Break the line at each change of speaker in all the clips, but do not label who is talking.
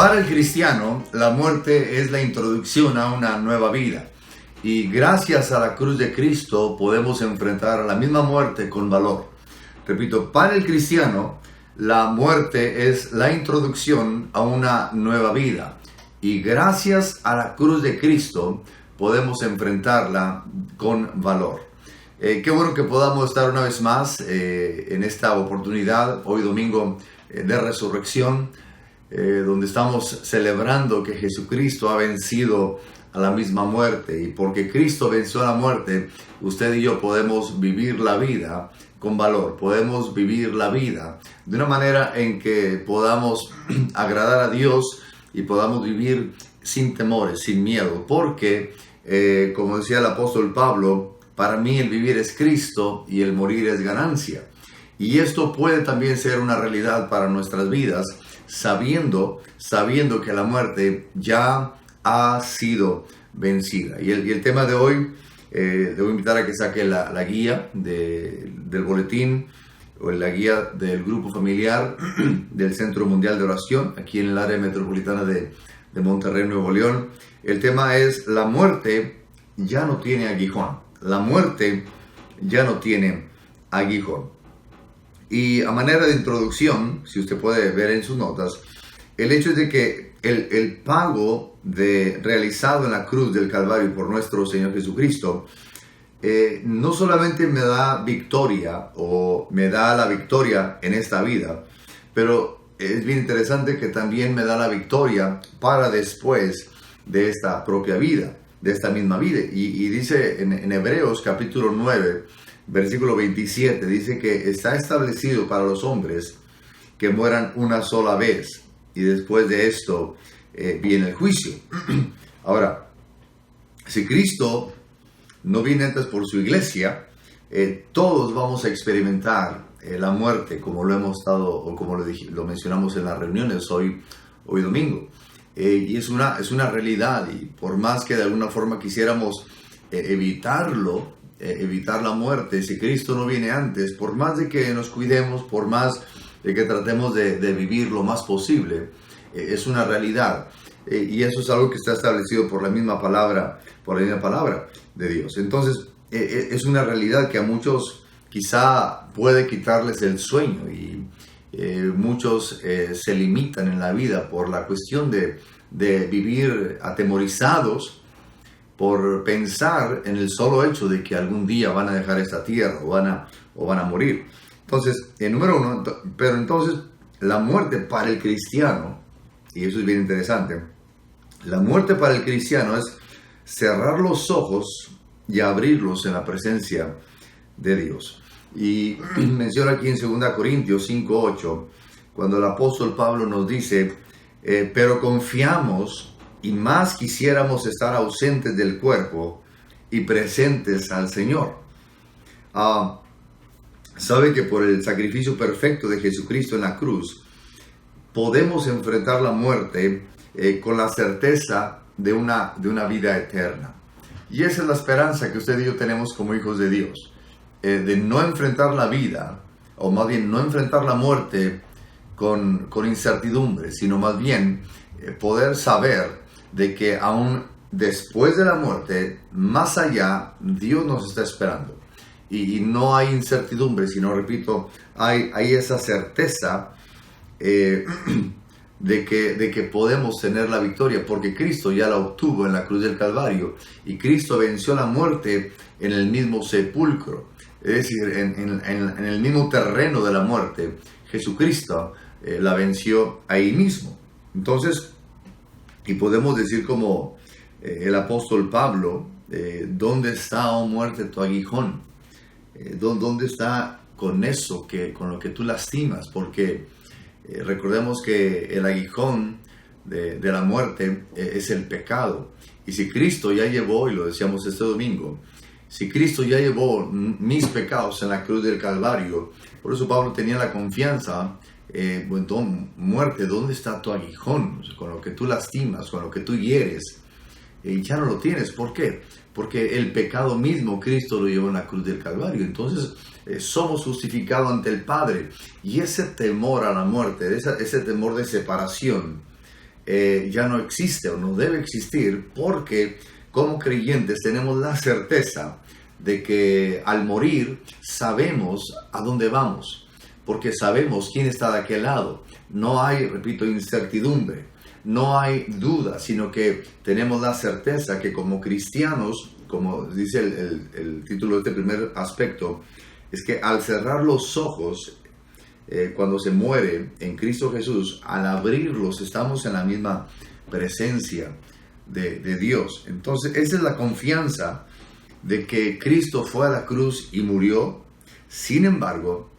Para el cristiano, la muerte es la introducción a una nueva vida. Y gracias a la cruz de Cristo podemos enfrentar a la misma muerte con valor. Repito, para el cristiano, la muerte es la introducción a una nueva vida. Y gracias a la cruz de Cristo podemos enfrentarla con valor. Qué bueno que podamos estar una vez más en esta oportunidad, hoy domingo de resurrección, donde estamos celebrando que Jesucristo ha vencido a la misma muerte, y porque Cristo venció a la muerte, usted y yo podemos vivir la vida con valor, podemos vivir la vida de una manera en que podamos agradar a Dios y podamos vivir sin temores, sin miedo, porque como decía el apóstol Pablo, para mí el vivir es Cristo y el morir es ganancia. Y esto puede también ser una realidad para nuestras vidas, sabiendo que la muerte ya ha sido vencida. Y el tema de hoy, debo invitar a que saque la guía del boletín o la guía del grupo familiar del Centro Mundial de Oración, aquí en el área metropolitana de Monterrey, Nuevo León. El tema es: la muerte ya no tiene aguijón. La muerte ya no tiene aguijón. Y a manera de introducción, si usted puede ver en sus notas, el hecho es de que el pago realizado en la cruz del Calvario por nuestro Señor Jesucristo no solamente me da victoria o me da la victoria en esta vida, pero es bien interesante que también me da la victoria para después de esta propia vida, de esta misma vida. Y dice en Hebreos capítulo 9, versículo 27, dice que está establecido para los hombres que mueran una sola vez, y después de esto viene el juicio. Ahora, si Cristo no viene antes por su iglesia, todos vamos a experimentar la muerte, como lo hemos estado, o como lo mencionamos en las reuniones hoy domingo. Y es una realidad, y por más que de alguna forma quisiéramos evitar la muerte, si Cristo no viene antes, por más de que nos cuidemos, por más de que tratemos de vivir lo más posible, es una realidad. Y eso es algo que está establecido por la misma palabra de Dios. Entonces, es una realidad que a muchos quizá puede quitarles el sueño, y muchos se limitan en la vida por la cuestión de vivir atemorizados por pensar en el solo hecho de que algún día van a dejar esta tierra o van a morir. Entonces, número uno, pero entonces la muerte para el cristiano, y eso es bien interesante, la muerte para el cristiano es cerrar los ojos y abrirlos en la presencia de Dios. Y menciona aquí en 2 Corintios 5:8, cuando el apóstol Pablo nos dice, pero confiamos y más quisiéramos estar ausentes del cuerpo y presentes al Señor. Sabe que por el sacrificio perfecto de Jesucristo en la cruz, podemos enfrentar la muerte con la certeza de una vida eterna. Y esa es la esperanza que usted y yo tenemos como hijos de Dios, de no enfrentar la vida, o más bien no enfrentar la muerte con incertidumbre, sino más bien poder saber de que aún después de la muerte, más allá, Dios nos está esperando. Y no hay incertidumbre, sino, repito, hay esa certeza de que podemos tener la victoria, porque Cristo ya la obtuvo en la cruz del Calvario, y Cristo venció la muerte en el mismo sepulcro, es decir, en el mismo terreno de la muerte. Jesucristo la venció ahí mismo. Entonces, y podemos decir como el apóstol Pablo, ¿dónde está, oh muerte, tu aguijón? ¿Dónde está con eso, con lo que tú lastimas? Porque recordemos que el aguijón de la muerte es el pecado. Y si Cristo ya llevó, y lo decíamos este domingo, si Cristo ya llevó mis pecados en la cruz del Calvario, por eso Pablo tenía la confianza, muerte, ¿dónde está tu aguijón? O sea, con lo que tú lastimas, con lo que tú hieres, ya no lo tienes. ¿Por qué? Porque el pecado mismo Cristo lo llevó en la cruz del Calvario. Entonces somos justificados ante el Padre. Y ese temor a la muerte, ese temor de separación, ya no existe o no debe existir, porque como creyentes tenemos la certeza de que al morir sabemos a dónde vamos, porque sabemos quién está de aquel lado. No hay, repito, incertidumbre, no hay duda, sino que tenemos la certeza que como cristianos, como dice el título de este primer aspecto, es que al cerrar los ojos, cuando se muere en Cristo Jesús, al abrirlos estamos en la misma presencia de Dios. Entonces esa es la confianza de que Cristo fue a la cruz y murió. Sin embargo,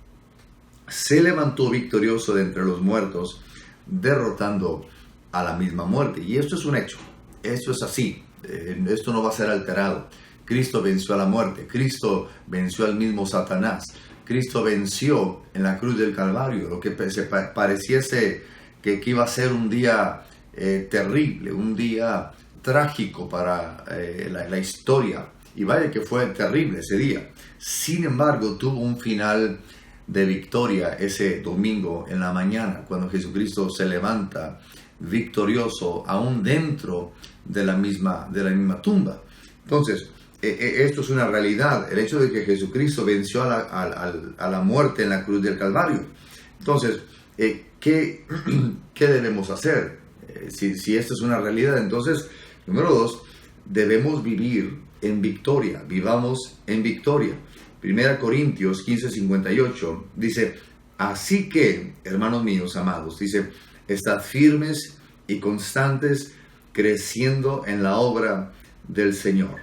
se levantó victorioso de entre los muertos, derrotando a la misma muerte. Y esto es un hecho, esto es así, esto no va a ser alterado. Cristo venció a la muerte, Cristo venció al mismo Satanás, Cristo venció en la cruz del Calvario lo que se pareciese que iba a ser un día terrible, un día trágico para la historia. Y vaya que fue terrible ese día. Sin embargo, tuvo un final de victoria ese domingo en la mañana, cuando Jesucristo se levanta victorioso aún dentro de la misma tumba. Entonces, esto es una realidad, el hecho de que Jesucristo venció a la muerte en la cruz del Calvario. Entonces, ¿qué debemos hacer? Si esto es una realidad, entonces, número 2, debemos vivir en victoria, vivamos en victoria. 1 Corintios 15:58 dice: así que, hermanos míos amados, dice, estad firmes y constantes, creciendo en la obra del Señor,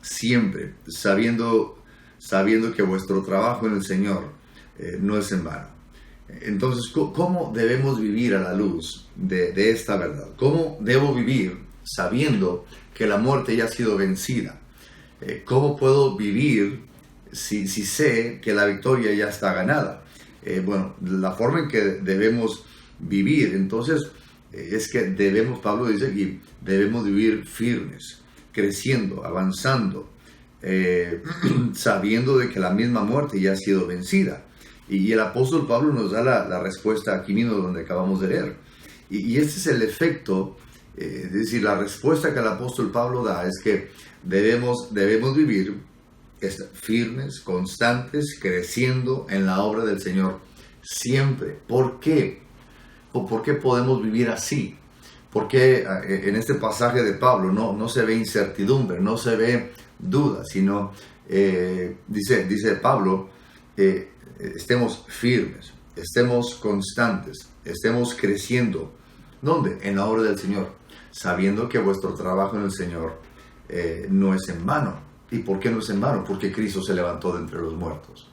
siempre sabiendo que vuestro trabajo en el Señor no es en vano. Entonces, ¿cómo debemos vivir a la luz de esta verdad? ¿Cómo debo vivir sabiendo que la muerte ya ha sido vencida? ¿Cómo puedo vivir si sé que la victoria ya está ganada? Bueno, la forma en que debemos vivir, entonces, es que Pablo dice aquí, debemos vivir firmes, creciendo, avanzando, sabiendo de que la misma muerte ya ha sido vencida. Y el apóstol Pablo nos da la respuesta aquí mismo donde acabamos de leer. Y este es el efecto, es decir, la respuesta que el apóstol Pablo da es que debemos vivir firmes, constantes, creciendo en la obra del Señor siempre. ¿Por qué? ¿O por qué podemos vivir así? Porque en este pasaje de Pablo no se ve incertidumbre, no se ve duda, sino dice Pablo, estemos firmes, estemos constantes, estemos creciendo. ¿Dónde? En la obra del Señor, sabiendo que vuestro trabajo en el Señor no es en vano. ¿Y por qué no es en vano? Porque Cristo se levantó de entre los muertos.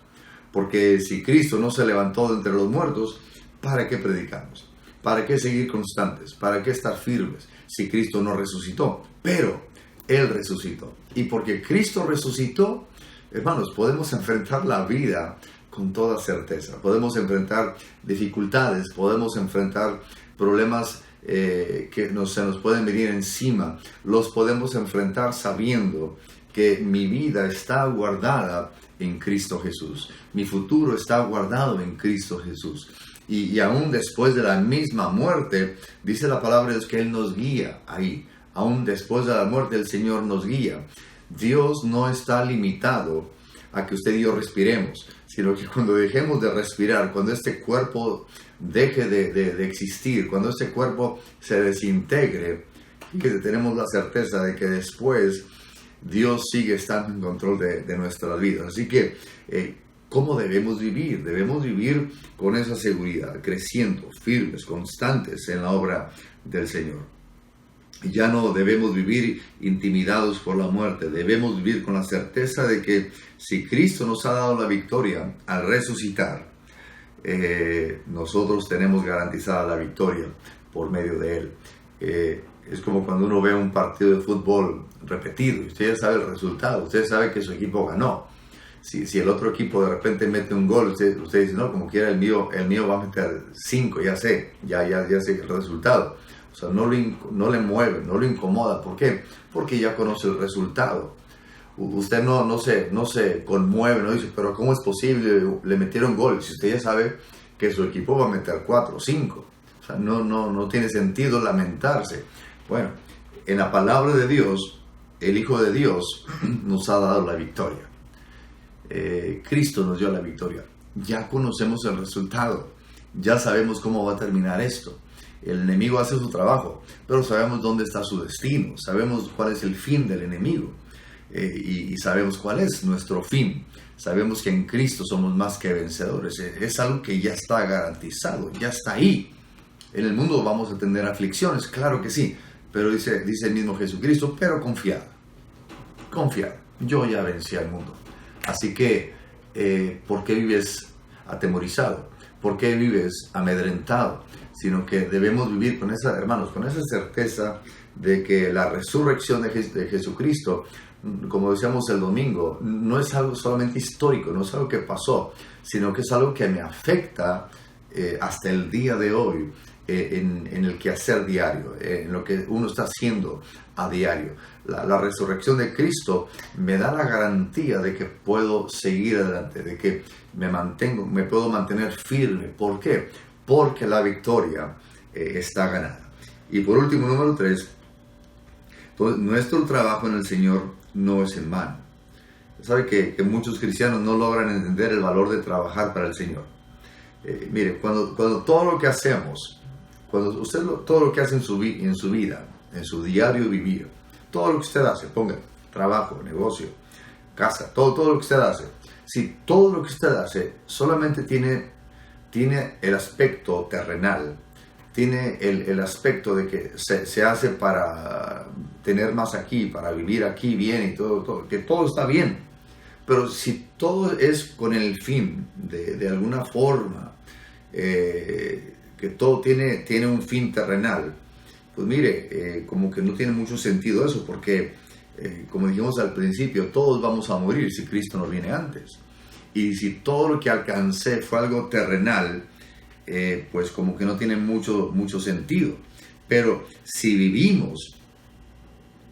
Porque si Cristo no se levantó de entre los muertos, ¿para qué predicamos? ¿Para qué seguir constantes? ¿Para qué estar firmes si Cristo no resucitó? Pero Él resucitó. Y porque Cristo resucitó, hermanos, podemos enfrentar la vida con toda certeza. Podemos enfrentar dificultades, podemos enfrentar problemas que se nos pueden venir encima. Los podemos enfrentar sabiendo que mi vida está guardada en Cristo Jesús. Mi futuro está guardado en Cristo Jesús. Y aún después de la misma muerte, dice la palabra de Dios que Él nos guía ahí. Aún después de la muerte, el Señor nos guía. Dios no está limitado a que usted y yo respiremos, sino que cuando dejemos de respirar, cuando este cuerpo deje de existir, cuando este cuerpo se desintegre, que tenemos la certeza de que después Dios sigue estando en control de nuestras vidas. Así que, ¿cómo debemos vivir? Debemos vivir con esa seguridad, creciendo, firmes, constantes en la obra del Señor. Ya no debemos vivir intimidados por la muerte, debemos vivir con la certeza de que si Cristo nos ha dado la victoria al resucitar, nosotros tenemos garantizada la victoria por medio de Él. Es como cuando uno ve un partido de fútbol repetido, y usted ya sabe el resultado, usted sabe que su equipo ganó. Si el otro equipo de repente mete un gol, usted dice, no, como quiera el mío va a meter 5, ya sé el resultado. O sea, no le mueve, no lo incomoda. ¿Por qué? Porque ya conoce el resultado. Usted no se conmueve, no dice, pero ¿cómo es posible? Le metieron gol. Si usted ya sabe que su equipo va a meter 4 o 5. sea, no tiene sentido lamentarse. Bueno, en la palabra de Dios, el Hijo de Dios nos ha dado la victoria. Cristo nos dio la victoria. Ya conocemos el resultado. Ya sabemos cómo va a terminar esto. El enemigo hace su trabajo, pero sabemos dónde está su destino. Sabemos cuál es el fin del enemigo. Y sabemos cuál es nuestro fin. Sabemos que en Cristo somos más que vencedores. Es algo que ya está garantizado, ya está ahí. En el mundo vamos a tener aflicciones, claro que sí, pero dice el mismo Jesucristo, pero confiad, yo ya vencí al mundo. Así que, ¿por qué vives atemorizado? ¿Por qué vives amedrentado? Sino que debemos vivir con esa, hermanos, con esa certeza de que la resurrección de Jesucristo, como decíamos el domingo, no es algo solamente histórico, no es algo que pasó, sino que es algo que me afecta hasta el día de hoy, en el quehacer diario, en lo que uno está haciendo a diario. La resurrección de Cristo me da la garantía de que puedo seguir adelante, de que me puedo mantener firme. ¿Por qué? Porque la victoria está ganada. Y por último, número 3, pues, nuestro trabajo en el Señor no es en vano. Sabe que muchos cristianos no logran entender el valor de trabajar para el Señor. Mire, cuando todo lo que hacemos, todo lo que hace en su vida, en su diario vivir, todo lo que usted hace, ponga trabajo, negocio, casa, todo lo que usted hace, si todo lo que usted hace solamente tiene el aspecto terrenal, tiene el aspecto de que se hace para tener más aquí, para vivir aquí bien y todo, que todo está bien. Pero si todo es con el fin, de alguna forma, que todo tiene un fin terrenal, pues mire, como que no tiene mucho sentido eso, porque como dijimos al principio, todos vamos a morir si Cristo no viene antes. Y si todo lo que alcancé fue algo terrenal, pues como que no tiene mucho sentido. Pero si vivimos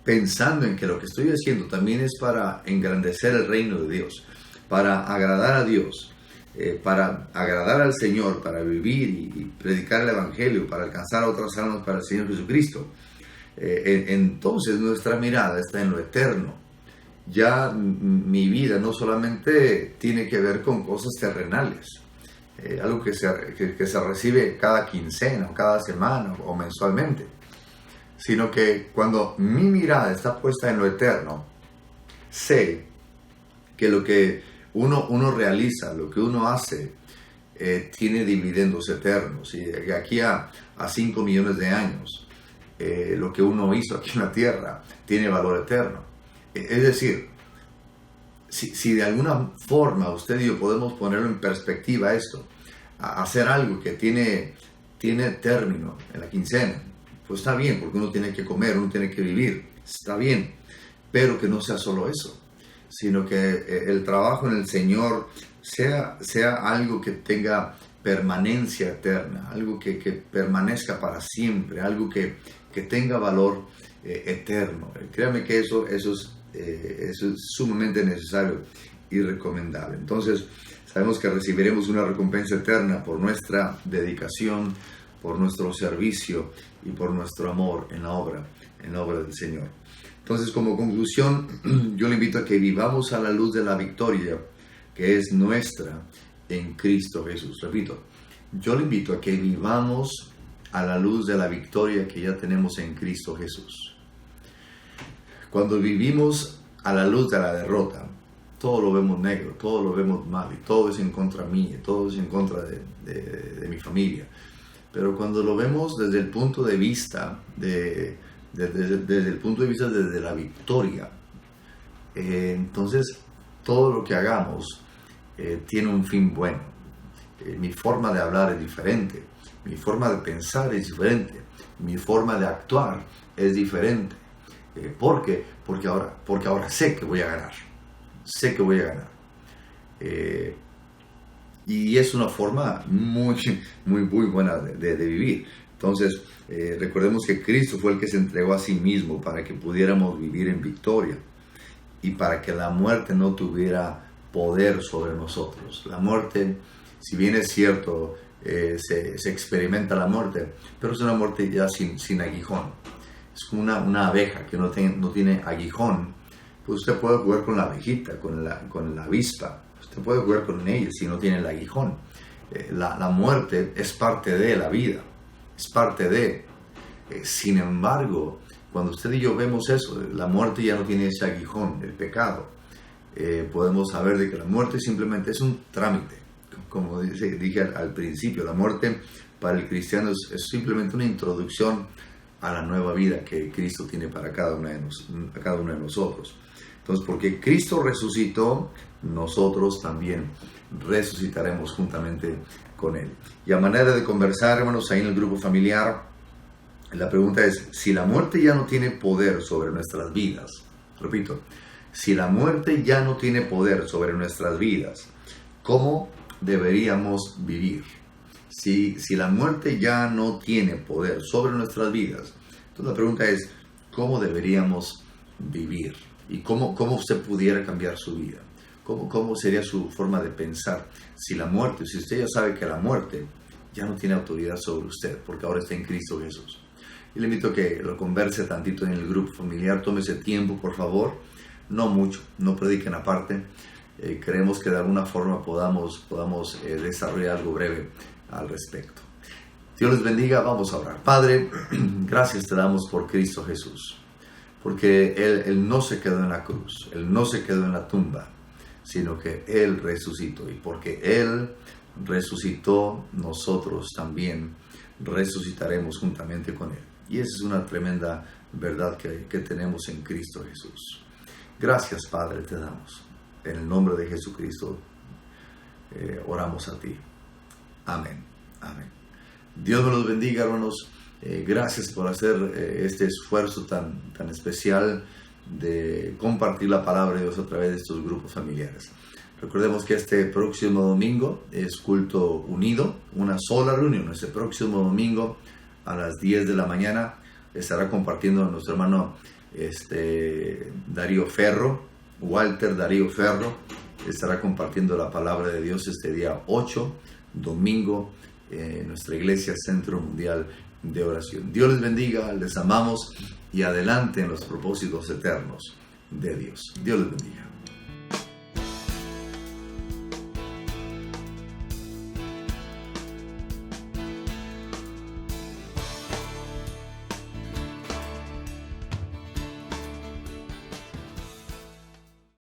pensando en que lo que estoy haciendo también es para engrandecer el reino de Dios, para agradar a Dios, para agradar al Señor, para vivir y predicar el Evangelio, para alcanzar a otras almas para el Señor Jesucristo, entonces nuestra mirada está en lo eterno. Ya mi vida no solamente tiene que ver con cosas terrenales, algo que se recibe cada quincena, o cada semana o mensualmente, sino que cuando mi mirada está puesta en lo eterno, sé que lo que uno realiza, lo que uno hace, tiene dividendos eternos. Y de aquí a 5 millones de años, lo que uno hizo aquí en la tierra tiene valor eterno. Es decir, si de alguna forma usted y yo podemos ponerlo en perspectiva esto, hacer algo que tiene término en la quincena, pues está bien, porque uno tiene que comer, uno tiene que vivir, está bien, pero que no sea solo eso, sino que el trabajo en el Señor sea algo que tenga permanencia eterna, algo que permanezca para siempre, algo que tenga valor eterno. Créame que eso es sumamente necesario y recomendable. Entonces, sabemos que recibiremos una recompensa eterna por nuestra dedicación, por nuestro servicio y por nuestro amor en la obra del Señor. Entonces, como conclusión, yo le invito a que vivamos a la luz de la victoria que es nuestra en Cristo Jesús. Repito, yo le invito a que vivamos a la luz de la victoria que ya tenemos en Cristo Jesús. Cuando vivimos a la luz de la derrota, todo lo vemos negro, todo lo vemos mal, y todo es en contra mía, todo es en contra de mi familia. Pero cuando lo vemos desde el punto de vista desde la victoria, entonces todo lo que hagamos tiene un fin bueno. Mi forma de hablar es diferente, mi forma de pensar es diferente, mi forma de actuar es diferente. ¿Por qué? Porque ahora sé que voy a ganar. Y es una forma muy buena de vivir. Entonces, recordemos que Cristo fue el que se entregó a sí mismo para que pudiéramos vivir en victoria y para que la muerte no tuviera poder sobre nosotros. La muerte, si bien es cierto, se experimenta la muerte, pero es una muerte ya sin aguijón. Es como una abeja que no tiene aguijón. Pues usted puede jugar con la abejita, con la avispa. Usted puede jugar con ella si no tiene el aguijón. La muerte es parte de la vida, es parte de. Sin embargo, cuando usted y yo vemos eso, la muerte ya no tiene ese aguijón, el pecado. Podemos saber de que la muerte simplemente es un trámite. Como dije al principio, la muerte para el cristiano es simplemente una introducción a la nueva vida que Cristo tiene para cada uno de nosotros. Entonces, porque Cristo resucitó, nosotros también resucitaremos juntamente con Él. Y a manera de conversar, hermanos, ahí en el grupo familiar, la pregunta es, si la muerte ya no tiene poder sobre nuestras vidas, repito, si la muerte ya no tiene poder sobre nuestras vidas, ¿cómo deberíamos vivir? Si la muerte ya no tiene poder sobre nuestras vidas, entonces la pregunta es, ¿cómo deberíamos vivir? ¿Y cómo usted pudiera cambiar su vida? ¿Cómo sería su forma de pensar si usted ya sabe que la muerte ya no tiene autoridad sobre usted, porque ahora está en Cristo Jesús? Y le invito a que lo converse tantito en el grupo familiar, tómese tiempo, por favor, no mucho, no prediquen aparte. Creemos que de alguna forma podamos desarrollar algo breve al respecto. Dios les bendiga, vamos a orar. Padre, gracias te damos por Cristo Jesús, porque Él no se quedó en la cruz, Él no se quedó en la tumba, sino que Él resucitó. Y porque Él resucitó, nosotros también resucitaremos juntamente con Él. Y esa es una tremenda verdad que tenemos en Cristo Jesús. Gracias, Padre, te damos. En el nombre de Jesucristo oramos a ti. Amén. Amén. Dios me los bendiga, hermanos. Gracias por hacer este esfuerzo tan especial de compartir la palabra de Dios a través de estos grupos familiares. Recordemos que este próximo domingo es culto unido, una sola reunión. Este próximo domingo a las 10 de la mañana estará compartiendo nuestro hermano Darío Ferro, Walter Darío Ferro, estará compartiendo la palabra de Dios este día 8, domingo, en nuestra iglesia Centro Mundial de Oración. Dios les bendiga, les amamos y adelante en los propósitos eternos de Dios. Dios les bendiga.